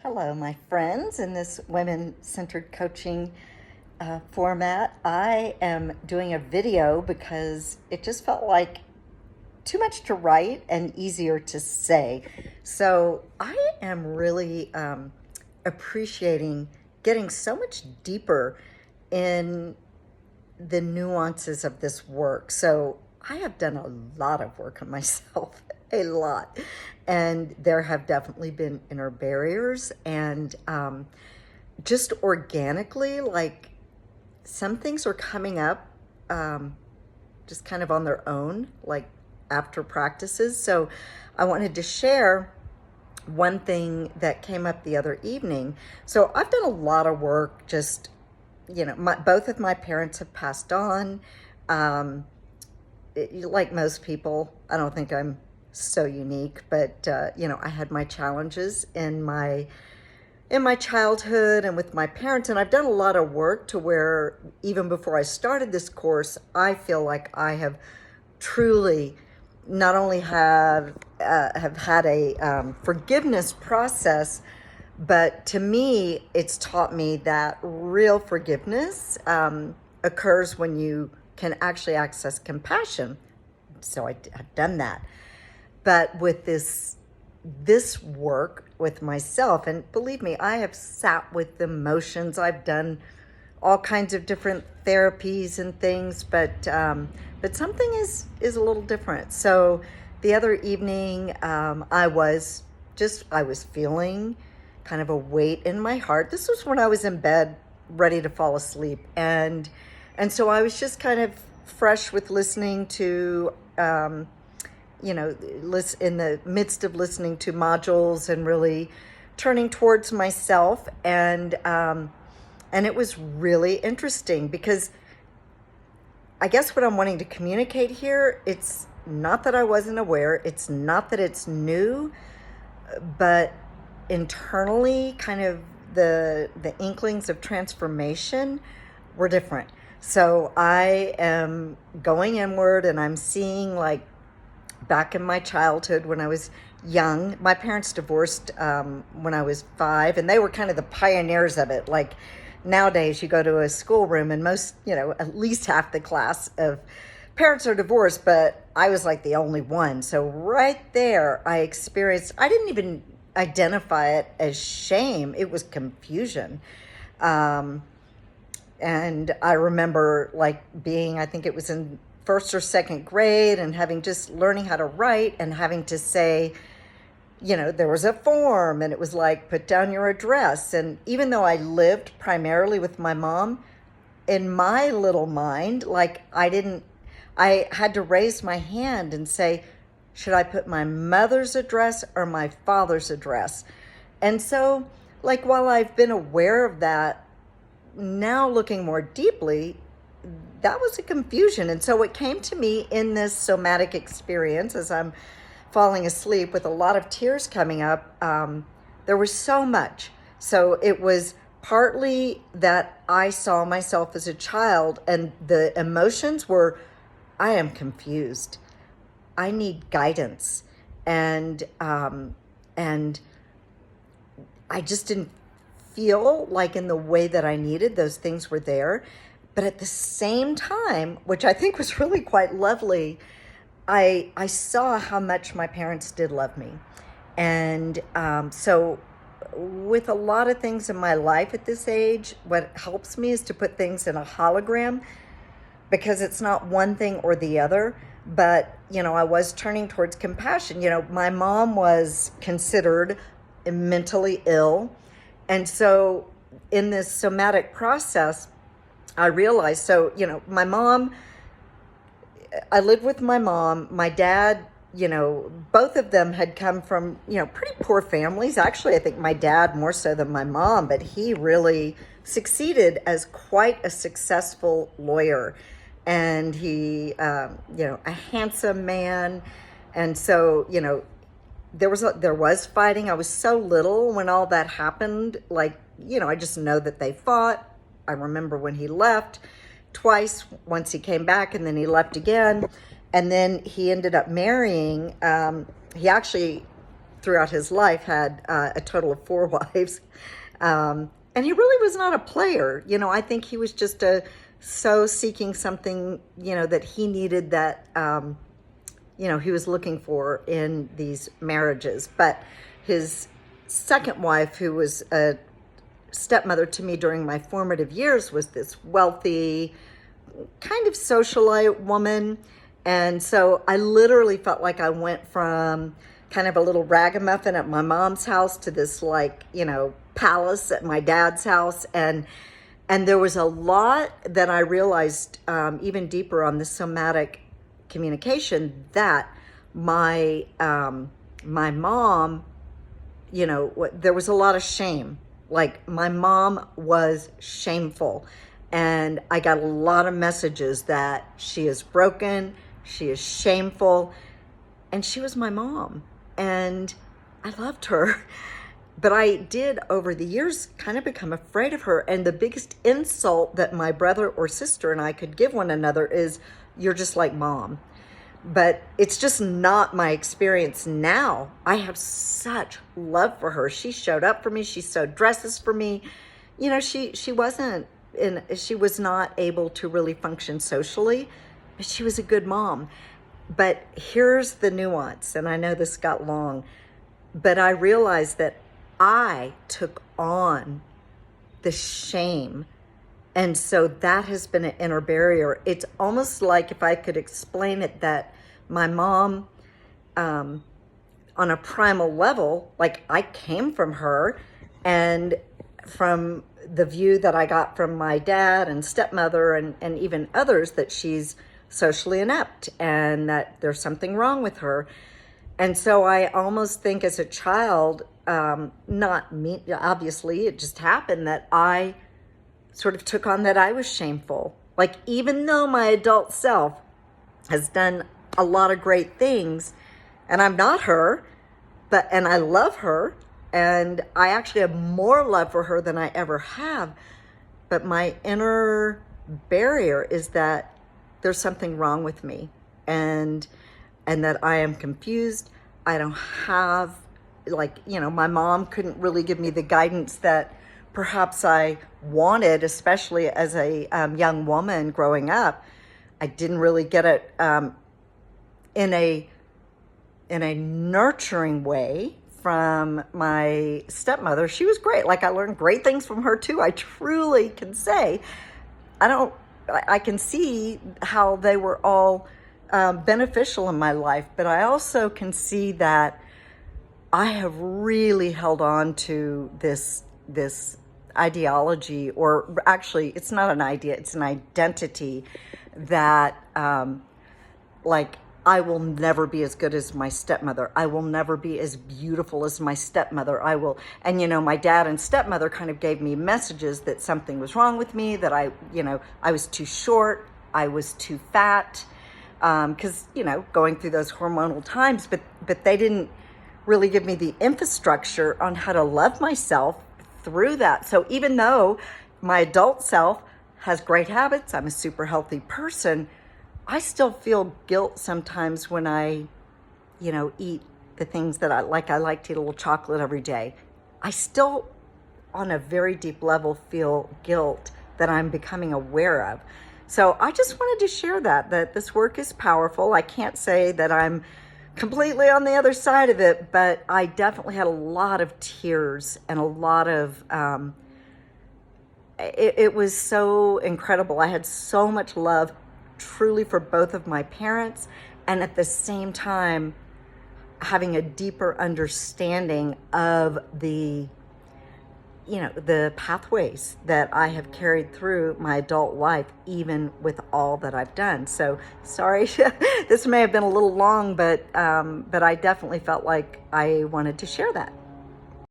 Hello, my friends. In this women-centered coaching format, I am doing a video because it just felt like too much to write and easier to say. So I am really appreciating getting so much deeper in the nuances of this work. So I have done a lot of work on myself, a lot. And there have definitely been inner barriers and just organically, like some things are coming up just kind of on their own, like after practices. So I wanted to share one thing that came up the other evening. So I've done a lot of work just both of my parents have passed on. Like most people, I don't think I'm so unique, but I had my challenges in my childhood and with my parents, and I've done a lot of work to where even before I started this course, I feel like I have truly not only have had a forgiveness process, but to me, it's taught me that real forgiveness occurs when you can actually access compassion. So I've done that. But with this work with myself, and believe me, I have sat with emotions. I've done all kinds of different therapies and things, but something is a little different. So the other evening, I was feeling kind of a weight in my heart. This was when I was in bed, ready to fall asleep, and so I was just kind of fresh with listening to, in the midst of listening to modules and really turning towards myself, and it was really interesting because I guess what I'm wanting to communicate here, it's not that I wasn't aware, it's not that it's new, but internally kind of the inklings of transformation were different. So I am going inward and I'm seeing, like, back in my childhood when I was young, my parents divorced when I was 5, and they were kind of the pioneers of it. Like nowadays you go to a schoolroom and most, at least half the class of parents are divorced, but I was like the only one. So right there I didn't even identify it as shame. It was confusion. And I remember like being, I think it was in first or second grade, and learning how to write and having to say, there was a form and it was like, put down your address. And even though I lived primarily with my mom, in my little mind, like I had to raise my hand and say, should I put my mother's address or my father's address? And so, like, while I've been aware of that, now looking more deeply, that was a confusion. And so it came to me in this somatic experience as I'm falling asleep with a lot of tears coming up. There was so much. So it was partly that I saw myself as a child, and the emotions were, I am confused. I need guidance. And I just didn't feel like in the way that I needed those things were there. But at the same time, which I think was really quite lovely, I saw how much my parents did love me. And so with a lot of things in my life at this age, what helps me is to put things in a hologram, because it's not one thing or the other. But, I was turning towards compassion. My mom was considered mentally ill. And so in this somatic process, I realized, my mom, I lived with my mom, my dad, both of them had come from, pretty poor families. Actually, I think my dad more so than my mom, but he really succeeded as quite a successful lawyer. And he, a handsome man. And so, there was fighting. I was so little when all that happened. Like, I just know that they fought. I remember when he left twice, once he came back and then he left again. And then he ended up marrying, he actually throughout his life had a total of four wives. And he really was not a player. I think he was just so seeking something, that he needed, that, he was looking for in these marriages. But his second wife, who was a stepmother to me during my formative years, was this wealthy, kind of socialite woman. And so I literally felt like I went from kind of a little ragamuffin at my mom's house to this, like, palace at my dad's house. And there was a lot that I realized, even deeper on the somatic communication, that my mom, there was a lot of shame. Like, my mom was shameful. And I got a lot of messages that she is broken, she is shameful, and she was my mom. And I loved her. But I did, over the years, kind of become afraid of her. And the biggest insult that my brother or sister and I could give one another is, "You're just like mom." But it's just not my experience now. I have such love for her. She showed up for me. She sewed dresses for me. She was not able to really function socially, but she was a good mom. But here's the nuance, and I know this got long, but I realized that I took on the shame. And so that has been an inner barrier. It's almost like, if I could explain it, that my mom, on a primal level, like, I came from her, and from the view that I got from my dad and stepmother and even others, that she's socially inept and that there's something wrong with her. And so I almost think, as a child, not me, obviously, it just happened that I sort of took on that I was shameful. Like, even though my adult self has done a lot of great things, and I'm not her, and I love her, and I actually have more love for her than I ever have. But my inner barrier is that there's something wrong with me, and that I am confused. I don't have, my mom couldn't really give me the guidance that perhaps I wanted, especially as a young woman growing up. I didn't really get it in a nurturing way from my stepmother. She was great. Like, I learned great things from her too. I truly can say, I can see how they were all beneficial in my life, but I also can see that I have really held on to this ideology, or actually, it's not an idea, it's an identity, that I will never be as good as my stepmother. I will never be as beautiful as my stepmother. And my dad and stepmother kind of gave me messages that something was wrong with me, that I was too short, I was too fat, because, going through those hormonal times, but they didn't really give me the infrastructure on how to love myself through that. So even though my adult self has great habits, I'm a super healthy person, I still feel guilt sometimes when I, eat the things that I like. I like to eat a little chocolate every day. I still, on a very deep level, feel guilt that I'm becoming aware of. So I just wanted to share that this work is powerful. I can't say that I'm completely on the other side of it, but I definitely had a lot of tears and a lot of, it was so incredible. I had so much love truly for both of my parents, and at the same time having a deeper understanding of the pathways that I have carried through my adult life, even with all that I've done. So sorry, this may have been a little long, but I definitely felt like I wanted to share that.